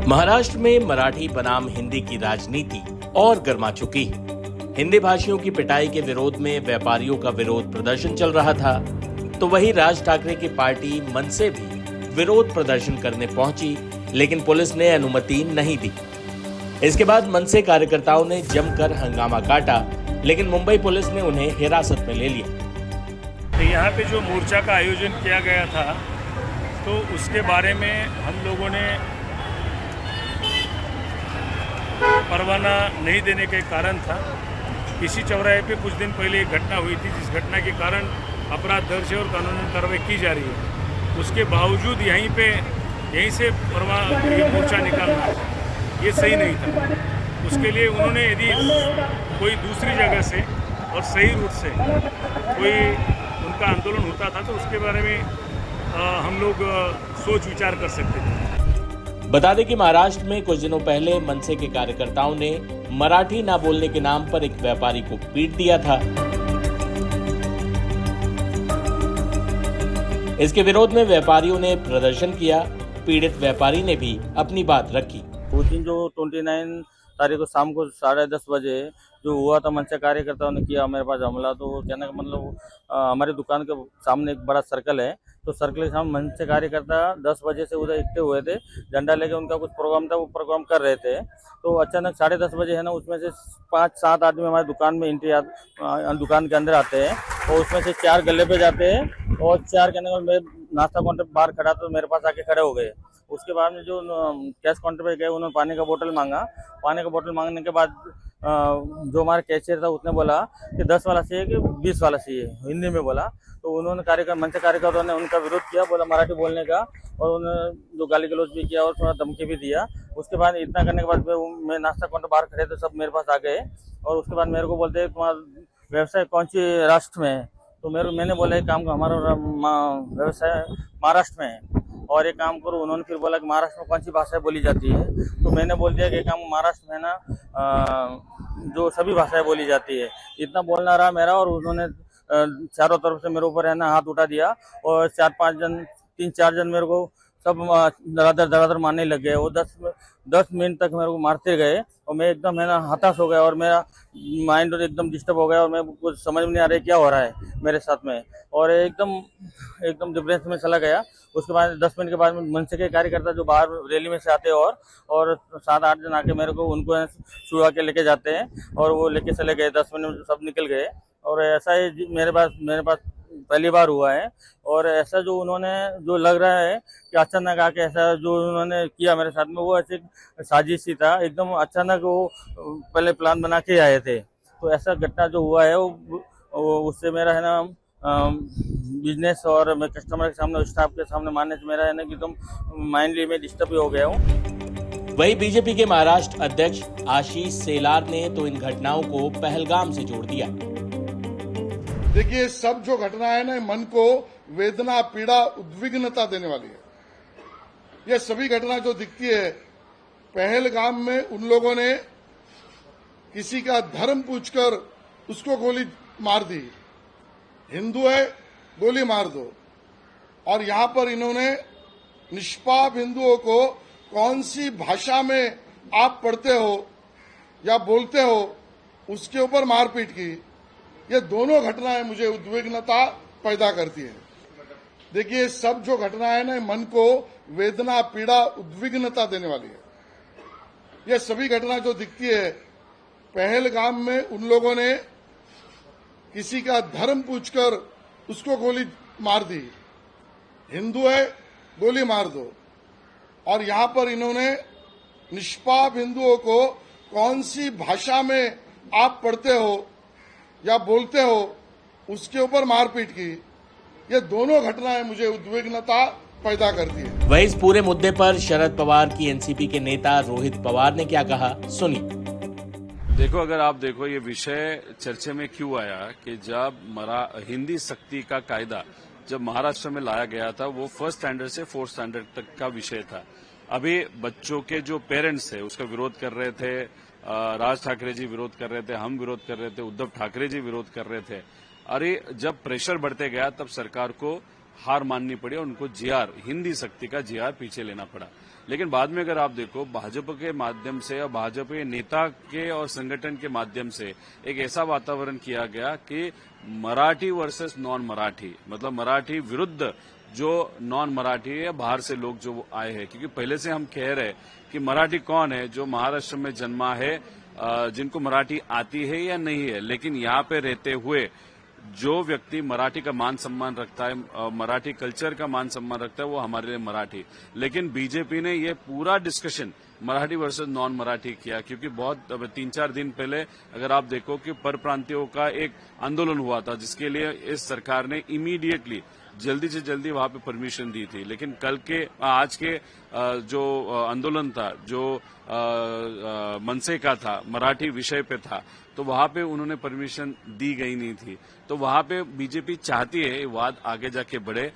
महाराष्ट्र में मराठी बनाम हिंदी की राजनीति और गर्मा चुकी है। हिंदी भाषियों की पिटाई के विरोध में व्यापारियों का विरोध प्रदर्शन चल रहा था, तो वहीं राज ठाकरे की पार्टी मनसे भी विरोध प्रदर्शन करने पहुंची, लेकिन पुलिस ने अनुमति नहीं दी। इसके बाद मनसे कार्यकर्ताओं ने जमकर हंगामा काटा, लेकिन मुंबई पुलिस ने उन्हें हिरासत में ले लिया। तो यहाँ पे जो मोर्चा का आयोजन किया गया था, तो उसके बारे में हम लोगों ने परवाना नहीं देने का कारण था। इसी चौराहे पे कुछ दिन पहले एक घटना हुई थी, जिस घटना के कारण अपराध दर्ज है और कानूनी कार्रवाई की जा रही है। उसके बावजूद यहीं से मोर्चा निकालना ये सही नहीं था। उसके लिए उन्होंने यदि कोई दूसरी जगह से और सही रूट से कोई उनका आंदोलन होता था, तो उसके बारे में हम लोग सोच विचार कर सकते थे। बता दें कि महाराष्ट्र में कुछ दिनों पहले मनसे के कार्यकर्ताओं ने मराठी ना बोलने के नाम पर एक व्यापारी को पीट दिया था। इसके विरोध में व्यापारियों ने प्रदर्शन किया। पीड़ित व्यापारी ने भी अपनी बात रखी। उस दिन जो 29 तारीख को शाम को 10:30 बजे जो हुआ था, मनसे कार्यकर्ताओं ने किया मेरे पास हमला। तो कहने का मतलब हमारी दुकान के सामने एक बड़ा सर्कल है, तो सर्कल के सामने मनसे कार्यकर्ता 10 बजे से उधर इकट्ठे हुए थे। झंडा लेके उनका कुछ प्रोग्राम था, वो प्रोग्राम कर रहे थे। तो अचानक 10:30 बजे है ना, उसमें से 5-7 आदमी हमारी दुकान में दुकान के अंदर आते हैं, और उसमें से 4 गले पे जाते हैं, और 4 कहने का मैं नाश्ता काउंटर बाहर खड़ा तो मेरे पास आके खड़े हो गए। उसके बाद में जो कैश काउंटर पे गए, उन्होंने पानी का बोतल मांगा। पानी का बोतल मांगने के बाद जो हमारा कैशियर था उसने बोला कि 10 वाला चाहिए कि 20 वाला चाहिए, हिंदी में बोला। तो उन्होंने मनसे कार्यकर्ताओं ने उनका विरोध किया, बोला मराठी बोलने का, और उन्होंने जो गाली गलौज भी किया और थोड़ा धमकी भी दिया। उसके बाद इतना करने के बाद मैं नाश्ता काउंटर बाहर खड़े तो सब मेरे पास आ गए, और उसके बाद मेरे को बोलते हैं तुम्हारा व्यवसाय कौन सी राष्ट्र में है। तो मैंने बोला एक काम का हमारा व्यवसाय महाराष्ट्र में है, और एक काम करो। उन्होंने फिर बोला कि महाराष्ट्र में कौन सी भाषाएं बोली जाती है। तो मैंने बोल दिया कि काम महाराष्ट्र में ना जो सभी भाषाएं बोली जाती है। इतना बोलना रहा मेरा, और उन्होंने चारों तरफ से मेरे ऊपर है ना हाथ उठा दिया, और 3-4 जन मेरे को सब धड़ाधड़ मारने लग गए। वो 10 मिनट तक मेरे को मारते गए, और मैं एकदम है ना हताश हो गया, और मेरा माइंड एकदम डिस्टर्ब हो गया, और मैं कुछ समझ में नहीं आ रहा है क्या हो रहा है मेरे साथ में, और एकदम डिप्रेशन में चला गया। उसके बाद 10 मिनट के बाद मनसे के कार्यकर्ता जो बाहर रैली में से आते हैं, और 7-8 जन आके मेरे को उनको छुड़ा के लेके जाते हैं, और वो लेके चले गए। 10 मिनट में सब निकल गए। और ऐसा ही मेरे पास पहली बार हुआ है। और ऐसा जो उन्होंने जो लग रहा है कि अचानक आके ऐसा जो उन्होंने किया मेरे साथ में, वो ऐसे साजिश ही था। एकदम अचानक वो पहले प्लान बना के आए थे। तो ऐसा घटना जो हुआ है वो उससे मेरा है ना बिजनेस और मैं कस्टमर के सामने, स्टाफ के सामने मानने से मेरा है ना एकदम माइंडली में डिस्टर्ब हो गया हूँ। वहीं बीजेपी के महाराष्ट्र अध्यक्ष आशीष सेलार ने तो इन घटनाओं को पहलगाम से जोड़ दिया। देखिए, सब जो घटना है ना, मन को वेदना, पीड़ा, उद्विग्नता देने वाली है। ये सभी घटना जो दिखती है, पहलगाम में उन लोगों ने किसी का धर्म पूछकर उसको गोली मार दी। हिंदू है, गोली मार दो। और यहां पर इन्होंने निष्पाप हिंदुओं को कौन सी भाषा में आप पढ़ते हो या बोलते हो, उसके ऊपर मारपीट की। ये दोनों घटनाएं मुझे उद्विग्नता पैदा करती है। देखिए, सब जो घटना है ना, मन को वेदना, पीड़ा, उद्विग्नता देने वाली है। ये सभी घटना जो दिखती है, पहलगाम में उन लोगों ने किसी का धर्म पूछकर उसको गोली मार दी। हिंदू है, गोली मार दो। और यहां पर इन्होंने निष्पाप हिंदुओं को कौन सी भाषा में आप पढ़ते हो या बोलते हो, उसके ऊपर मारपीट की। ये दोनों घटनाएं मुझे उद्विग्नता पैदा करती है। वहीं इस पूरे मुद्दे पर शरद पवार की एनसीपी के नेता रोहित पवार ने क्या कहा, सुनिए। देखो, अगर आप देखो ये विषय चर्चे में क्यों आया कि जब हिंदी सक्ती का कायदा जब महाराष्ट्र में लाया गया था, वो 1st स्टैंडर्ड से 4th स्टैंडर्ड तक का विषय था। अभी बच्चों के जो पेरेंट्स थे उसका विरोध कर रहे थे, राज ठाकरे जी विरोध कर रहे थे, हम विरोध कर रहे थे, उद्धव ठाकरे जी विरोध कर रहे थे। अरे जब प्रेशर बढ़ते गया तब सरकार को हार माननी पड़ी और उनको जीआर, हिंदी शक्ति का जीआर पीछे लेना पड़ा। लेकिन बाद में अगर आप देखो, भाजपा के माध्यम से और भाजपा के नेता के और संगठन के माध्यम से एक ऐसा वातावरण किया गया कि मराठी वर्सेस नॉन मराठी, मतलब मराठी विरुद्ध जो नॉन मराठी है, बाहर से लोग जो आए हैं। क्योंकि पहले से हम कह रहे हैं कि मराठी कौन है, जो महाराष्ट्र में जन्मा है, जिनको मराठी आती है या नहीं है, लेकिन यहाँ पे रहते हुए जो व्यक्ति मराठी का मान सम्मान रखता है, मराठी कल्चर का मान सम्मान रखता है, वो हमारे लिए मराठी। लेकिन बीजेपी ने ये पूरा discussion Marathi versus non Marathi किया, क्योंकि बहुत 3-4 दिन पहले अगर आप देखो कि परप्रांतियों का एक आंदोलन हुआ था, जिसके लिए इस सरकार ने इमीडिएटली जल्दी से जल्दी वहां पे परमिशन दी थी। लेकिन आज के जो आंदोलन था, जो मनसे का था, मराठी विषय पे था, तो वहां पे उन्होंने परमिशन दी गई नहीं थी। तो वहां पे बीजेपी चाहती है वाद आगे जाके बढ़े,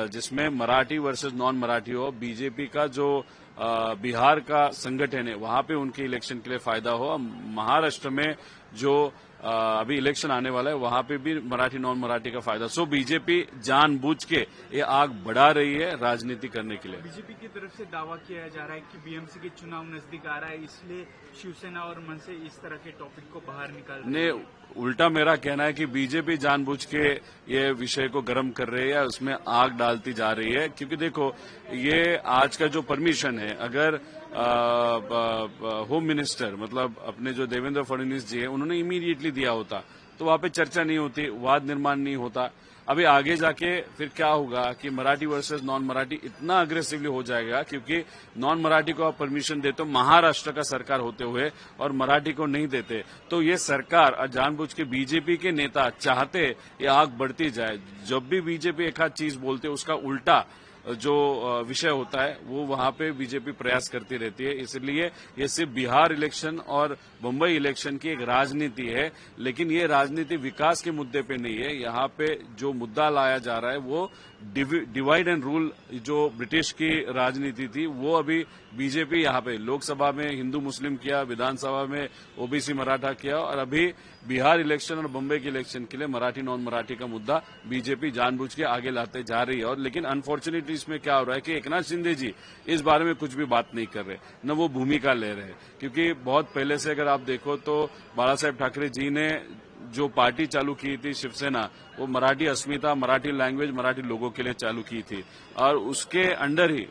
जिसमें मराठी वर्सेस नॉन मराठी हो। बीजेपी का जो बिहार का संगठन है, वहां पे उनके इलेक्शन के लिए फायदा हो। महाराष्ट्र में जो अभी इलेक्शन आने वाला है, वहां पे भी मराठी नॉन मराठी का फायदा। सो बीजेपी जानबूझ के ये आग बढ़ा रही है राजनीति करने के लिए। बीजेपी की तरफ से दावा किया जा रहा है कि बीएमसी के चुनाव नजदीक आ रहा है, इसलिए शिवसेना और मनसे इस तरह के टॉपिक को बाहर निकाल रहे हैं। उल्टा मेरा कहना है कि बीजेपी जानबूझ के ये विषय को गर्म कर रही है, उसमें आग डालती जा रही है। क्योंकि देखो, ये आज का जो परमिशन है, अगर होम मिनिस्टर मतलब अपने जो देवेंद्र फडणवीस जी है, उन्होंने इमीडिएटली दिया होता तो वहां पे चर्चा नहीं होती, वाद निर्माण नहीं होता। अभी आगे जाके फिर क्या होगा कि मराठी वर्सेस नॉन मराठी इतना अग्रेसिवली हो जाएगा, क्योंकि नॉन मराठी को आप परमिशन देते हो महाराष्ट्र का सरकार होते हुए और मराठी को नहीं देते, तो ये सरकार जानबूझ के बीजेपी के नेता चाहते ये आग बढ़ती जाए। जब भी बीजेपी एक आध चीज बोलते उसका उल्टा जो विषय होता है वो वहां पे बीजेपी प्रयास करती रहती है। इसलिए ये सिर्फ बिहार इलेक्शन और मुंबई इलेक्शन की एक राजनीति है, लेकिन ये राजनीति विकास के मुद्दे पे नहीं है। यहाँ पे जो मुद्दा लाया जा रहा है वो डिवाइड एंड रूल, जो ब्रिटिश की राजनीति थी, वो अभी बीजेपी यहाँ पे लोकसभा में हिंदू मुस्लिम किया, विधानसभा में ओबीसी मराठा किया, और अभी बिहार इलेक्शन और बम्बई के इलेक्शन के लिए मराठी नॉन मराठी का मुद्दा बीजेपी जानबूझ के आगे लाते जा रही है। और लेकिन अनफॉर्चुनेटली इसमें क्या हो रहा है कि एकनाथ शिंदे जी इस बारे में कुछ भी बात नहीं कर रहे, न वो भूमिका ले रहे। क्योंकि बहुत पहले से अगर आप देखो तो बाला साहेब ठाकरे जी ने जो पार्टी चालू की थी शिवसेना, वो मराठी अस्मिता, मराठी लैंग्वेज, मराठी लोगों के लिए चालू की थी, और उसके अंडर ही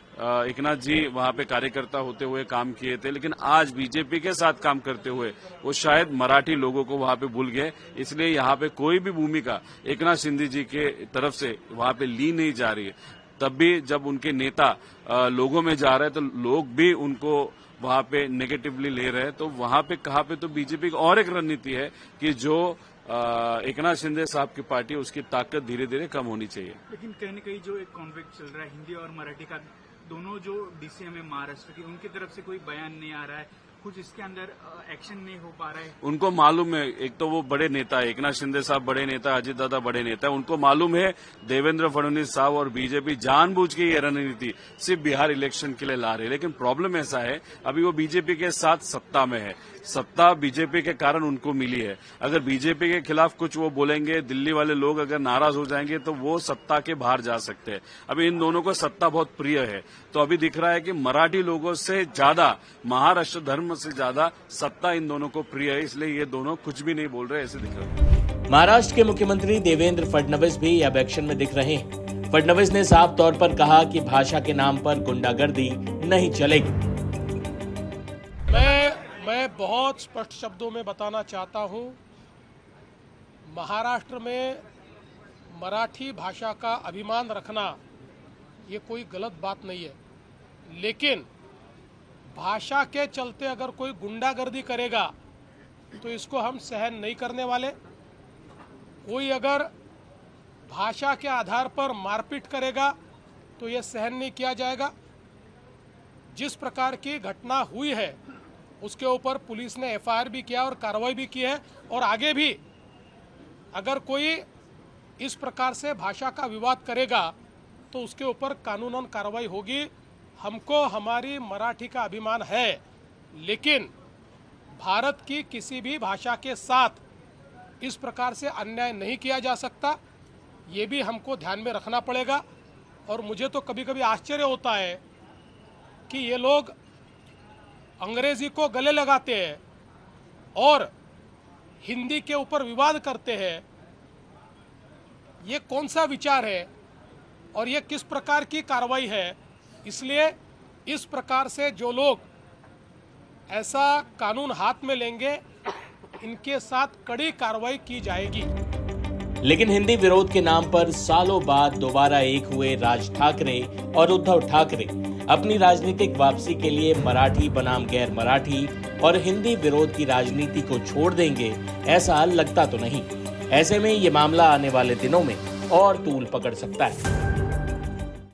एकनाथ जी वहां पे कार्यकर्ता होते हुए काम किए थे। लेकिन आज बीजेपी के साथ काम करते हुए वो शायद मराठी लोगों को वहां पे भूल गए, इसलिए यहाँ पे कोई भी भूमिका एकनाथ शिंदे जी के तरफ से वहां पे ली नहीं जा रही है। तब भी जब उनके नेता लोगों में जा रहे हैं तो लोग भी उनको वहां पे नेगेटिवली ले रहे हैं। तो वहां पे कहाँ पे तो बीजेपी की और एक रणनीति है कि जो एकनाथ शिंदे साहब की पार्टी, उसकी ताकत धीरे धीरे कम होनी चाहिए। लेकिन कहीं न कहीं जो एक कॉन्फ्लिक्ट चल रहा है हिंदी और मराठी का, दोनों जो डीसीएम है महाराष्ट्र की, उनकी तरफ से कोई बयान नहीं आ रहा है, कुछ इसके अंदर एक्शन नहीं हो पा रहा है। उनको मालूम है, एक तो वो बड़े नेता है, एकनाथ शिंदे साहब बड़े नेता, अजित दादा बड़े नेता है, उनको मालूम है देवेंद्र फडणवीस साहब और बीजेपी जानबूझ के ये रणनीति सिर्फ बिहार इलेक्शन के लिए ला रहे। लेकिन प्रॉब्लम ऐसा है, अभी वो बीजेपी के साथ सत्ता में है, सत्ता बीजेपी के कारण उनको मिली है। अगर बीजेपी के खिलाफ कुछ वो बोलेंगे, दिल्ली वाले लोग अगर नाराज हो जाएंगे तो वो सत्ता के बाहर जा सकते हैं। अभी इन दोनों को सत्ता बहुत प्रिय है, तो अभी दिख रहा है कि मराठी लोगों से ज्यादा, महाराष्ट्र धर्म से ज्यादा सत्ता इन दोनों को प्रिय है, इसलिए ये दोनों कुछ भी नहीं बोल रहे, ऐसे दिख रहा है। महाराष्ट्र के मुख्यमंत्री देवेंद्र फडणवीस भी अब एक्शन में दिख रहे हैं। फडणवीस ने साफ तौर पर कहा कि भाषा के नाम पर गुंडागर्दी नहीं चलेगी। मैं बहुत स्पष्ट शब्दों में बताना चाहता हूं, महाराष्ट्र में मराठी भाषा का अभिमान रखना ये कोई गलत बात नहीं है, लेकिन भाषा के चलते अगर कोई गुंडागर्दी करेगा तो इसको हम सहन नहीं करने वाले। कोई अगर भाषा के आधार पर मारपीट करेगा तो ये सहन नहीं किया जाएगा। जिस प्रकार की घटना हुई है उसके ऊपर पुलिस ने एफआईआर भी किया और कार्रवाई भी की है, और आगे भी अगर कोई इस प्रकार से भाषा का विवाद करेगा तो उसके ऊपर कानूनन कार्रवाई होगी। हमको हमारी मराठी का अभिमान है, लेकिन भारत की किसी भी भाषा के साथ इस प्रकार से अन्याय नहीं किया जा सकता। ये भी हमको ध्यान में रखना पड़ेगा। और मुझे तो कभी कभी आश्चर्य होता है कि ये लोग अंग्रेजी को गले लगाते हैं और हिंदी के ऊपर विवाद करते हैं। ये कौन सा विचार है और ये किस प्रकार की कार्रवाई है? इसलिए इस प्रकार से जो लोग ऐसा कानून हाथ में लेंगे, इनके साथ कड़ी कार्रवाई की जाएगी। लेकिन हिंदी विरोध के नाम पर सालों बाद दोबारा एक हुए राज ठाकरे और उद्धव ठाकरे अपनी राजनीतिक वापसी के लिए मराठी बनाम गैर मराठी और हिंदी विरोध की राजनीति को छोड़ देंगे, ऐसा लगता तो नहीं। ऐसे में ये मामला आने वाले दिनों में और तूल पकड़ सकता है।